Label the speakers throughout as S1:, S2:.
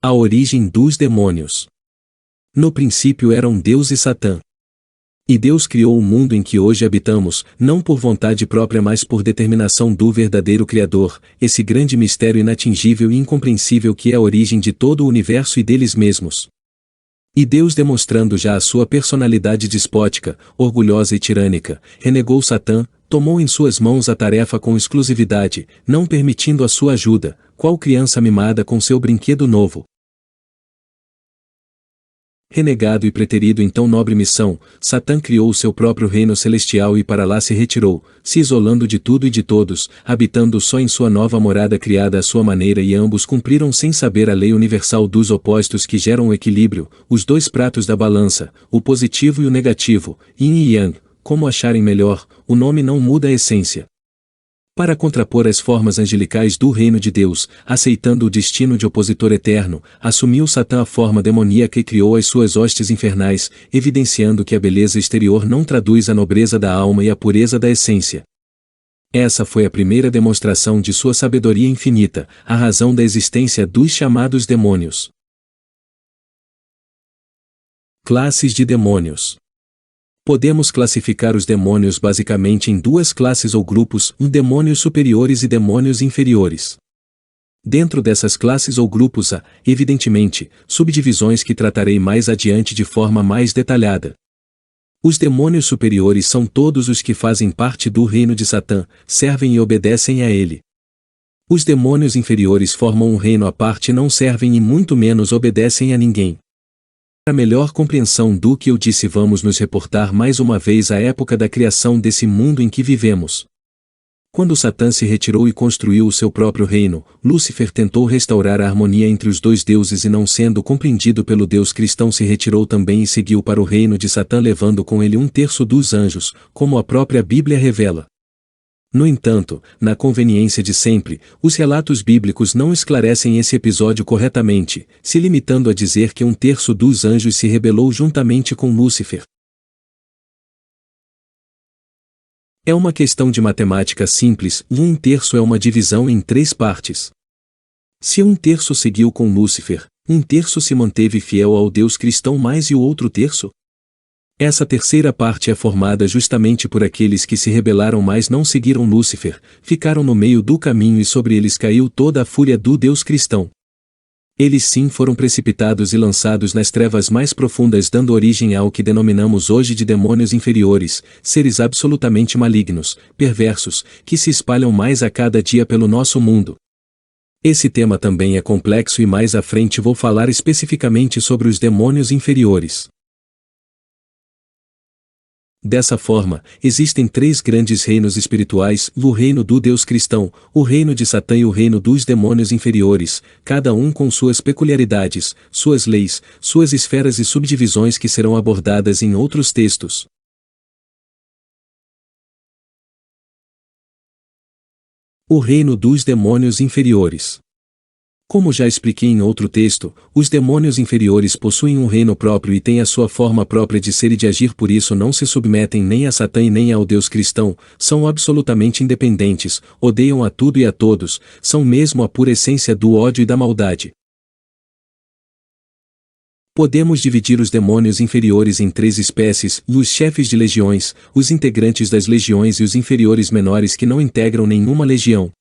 S1: A origem dos demônios. No princípio eram Deus e Satã. E Deus criou o mundo em que hoje habitamos, não por vontade própria mas por determinação do verdadeiro Criador, esse grande mistério inatingível e incompreensível que é a origem de todo o universo e deles mesmos. E Deus, demonstrando já a sua personalidade despótica, orgulhosa e tirânica, renegou Satã, tomou em suas mãos a tarefa com exclusividade, não permitindo a sua ajuda, qual criança mimada com seu brinquedo novo. Renegado e preterido em tão nobre missão, Satã criou o seu próprio reino celestial e para lá se retirou, se isolando de tudo e de todos, habitando só em sua nova morada criada à sua maneira, e ambos cumpriram sem saber a lei universal dos opostos que geram o equilíbrio, os dois pratos da balança, o positivo e o negativo, yin e yang, como acharem melhor, o nome não muda a essência. Para contrapor as formas angelicais do reino de Deus, aceitando o destino de opositor eterno, assumiu Satã a forma demoníaca e criou as suas hostes infernais, evidenciando que a beleza exterior não traduz a nobreza da alma e a pureza da essência. Essa foi a primeira demonstração de sua sabedoria infinita, a razão da existência dos chamados demônios. Classes de demônios. Podemos classificar os demônios basicamente em duas classes ou grupos, demônios superiores e demônios inferiores. Dentro dessas classes ou grupos há, evidentemente, subdivisões que tratarei mais adiante de forma mais detalhada. Os demônios superiores são todos os que fazem parte do reino de Satã, servem e obedecem a ele. Os demônios inferiores formam um reino à parte e não servem e muito menos obedecem a ninguém. Para melhor compreensão do que eu disse, vamos nos reportar mais uma vez à época da criação desse mundo em que vivemos. Quando Satã se retirou e construiu o seu próprio reino, Lúcifer tentou restaurar a harmonia entre os dois deuses e, não sendo compreendido pelo Deus cristão, se retirou também e seguiu para o reino de Satã, levando com ele 1/3 dos anjos, como a própria Bíblia revela. No entanto, na conveniência de sempre, os relatos bíblicos não esclarecem esse episódio corretamente, se limitando a dizer que 1/3 dos anjos se rebelou juntamente com Lúcifer. É uma questão de matemática simples, e 1/3 é uma divisão em 3 partes. Se 1/3 seguiu com Lúcifer, 1/3 se manteve fiel ao Deus cristão, mais e o outro terço? Essa terceira parte é formada justamente por aqueles que se rebelaram mas não seguiram Lúcifer, ficaram no meio do caminho e sobre eles caiu toda a fúria do Deus cristão. Eles sim foram precipitados e lançados nas trevas mais profundas, dando origem ao que denominamos hoje de demônios inferiores, seres absolutamente malignos, perversos, que se espalham mais a cada dia pelo nosso mundo. Esse tema também é complexo e mais à frente vou falar especificamente sobre os demônios inferiores. Dessa forma, existem 3 grandes reinos espirituais, o reino do Deus cristão, o reino de Satã e o reino dos demônios inferiores, cada um com suas peculiaridades, suas leis, suas esferas e subdivisões que serão abordadas em outros textos. O reino dos demônios inferiores. Como já expliquei em outro texto, os demônios inferiores possuem um reino próprio e têm a sua forma própria de ser e de agir, por isso não se submetem nem a Satã e nem ao Deus cristão, são absolutamente independentes, odeiam a tudo e a todos, são mesmo a pura essência do ódio e da maldade. Podemos dividir os demônios inferiores em 3 espécies, os chefes de legiões, os integrantes das legiões e os inferiores menores que não integram nenhuma legião.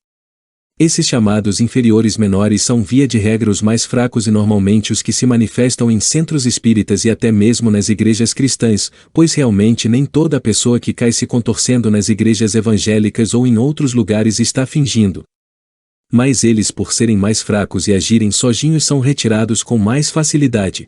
S1: Esses chamados inferiores menores são via de regra os mais fracos e normalmente os que se manifestam em centros espíritas e até mesmo nas igrejas cristãs, pois realmente nem toda pessoa que cai se contorcendo nas igrejas evangélicas ou em outros lugares está fingindo. Mas eles, por serem mais fracos e agirem sozinhos, são retirados com mais facilidade.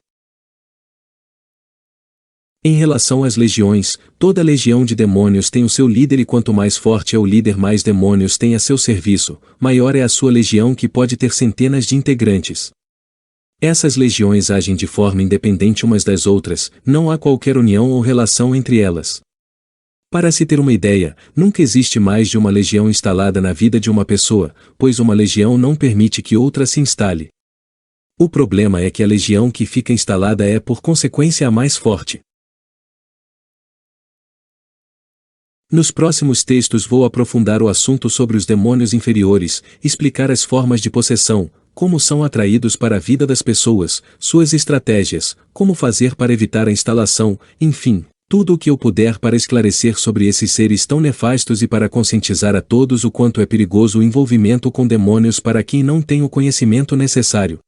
S1: Em relação às legiões, toda legião de demônios tem o seu líder e quanto mais forte é o líder, mais demônios tem a seu serviço, maior é a sua legião, que pode ter centenas de integrantes. Essas legiões agem de forma independente umas das outras, não há qualquer união ou relação entre elas. Para se ter uma ideia, nunca existe mais de uma legião instalada na vida de uma pessoa, pois uma legião não permite que outra se instale. O problema é que a legião que fica instalada é por consequência a mais forte. Nos próximos textos vou aprofundar o assunto sobre os demônios inferiores, explicar as formas de possessão, como são atraídos para a vida das pessoas, suas estratégias, como fazer para evitar a instalação, enfim, tudo o que eu puder para esclarecer sobre esses seres tão nefastos e para conscientizar a todos o quanto é perigoso o envolvimento com demônios para quem não tem o conhecimento necessário.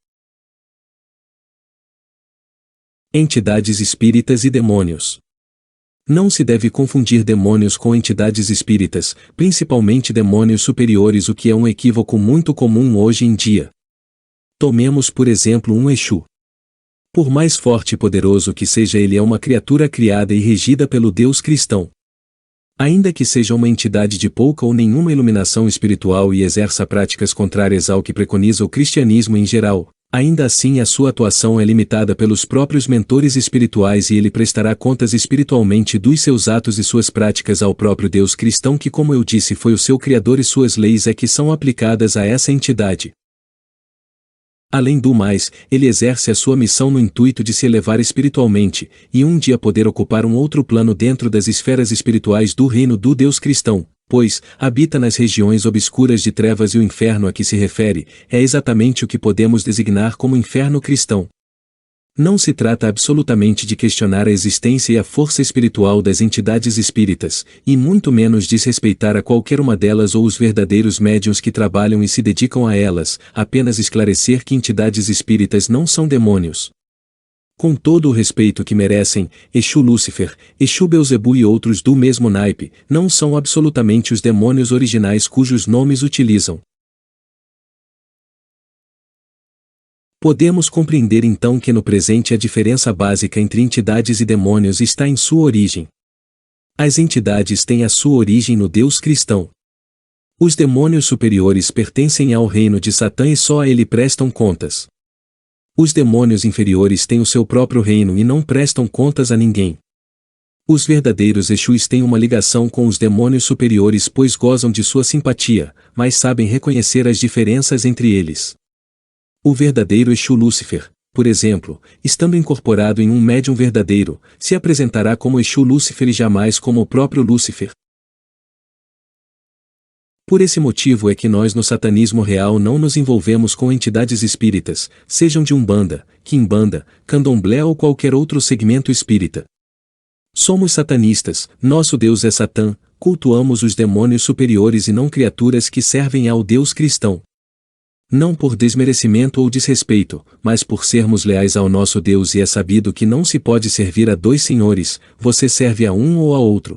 S1: Entidades espíritas e demônios. Não se deve confundir demônios com entidades espíritas, principalmente demônios superiores, o que é um equívoco muito comum hoje em dia. Tomemos por exemplo um Exu. Por mais forte e poderoso que seja, ele é uma criatura criada e regida pelo Deus cristão. Ainda que seja uma entidade de pouca ou nenhuma iluminação espiritual e exerça práticas contrárias ao que preconiza o cristianismo em geral, ainda assim a sua atuação é limitada pelos próprios mentores espirituais e ele prestará contas espiritualmente dos seus atos e suas práticas ao próprio Deus cristão, que, como eu disse, foi o seu Criador, e suas leis é que são aplicadas a essa entidade. Além do mais, ele exerce a sua missão no intuito de se elevar espiritualmente, e um dia poder ocupar um outro plano dentro das esferas espirituais do reino do Deus cristão, pois habita nas regiões obscuras de trevas, e o inferno a que se refere é exatamente o que podemos designar como inferno cristão. Não se trata absolutamente de questionar a existência e a força espiritual das entidades espíritas, e muito menos desrespeitar a qualquer uma delas ou os verdadeiros médiuns que trabalham e se dedicam a elas, apenas esclarecer que entidades espíritas não são demônios. Com todo o respeito que merecem, Exu Lúcifer, Exu Beelzebu e outros do mesmo naipe, não são absolutamente os demônios originais cujos nomes utilizam. Podemos compreender então que no presente a diferença básica entre entidades e demônios está em sua origem. As entidades têm a sua origem no Deus cristão. Os demônios superiores pertencem ao reino de Satã e só a ele prestam contas. Os demônios inferiores têm o seu próprio reino e não prestam contas a ninguém. Os verdadeiros Exus têm uma ligação com os demônios superiores, pois gozam de sua simpatia, mas sabem reconhecer as diferenças entre eles. O verdadeiro Exu Lúcifer, por exemplo, estando incorporado em um médium verdadeiro, se apresentará como Exu Lúcifer e jamais como o próprio Lúcifer. Por esse motivo é que nós no satanismo real não nos envolvemos com entidades espíritas, sejam de Umbanda, Quimbanda, Candomblé ou qualquer outro segmento espírita. Somos satanistas, nosso Deus é Satã, cultuamos os demônios superiores e não criaturas que servem ao Deus cristão. Não por desmerecimento ou desrespeito, mas por sermos leais ao nosso Deus, e é sabido que não se pode servir a dois senhores, você serve a um ou a outro.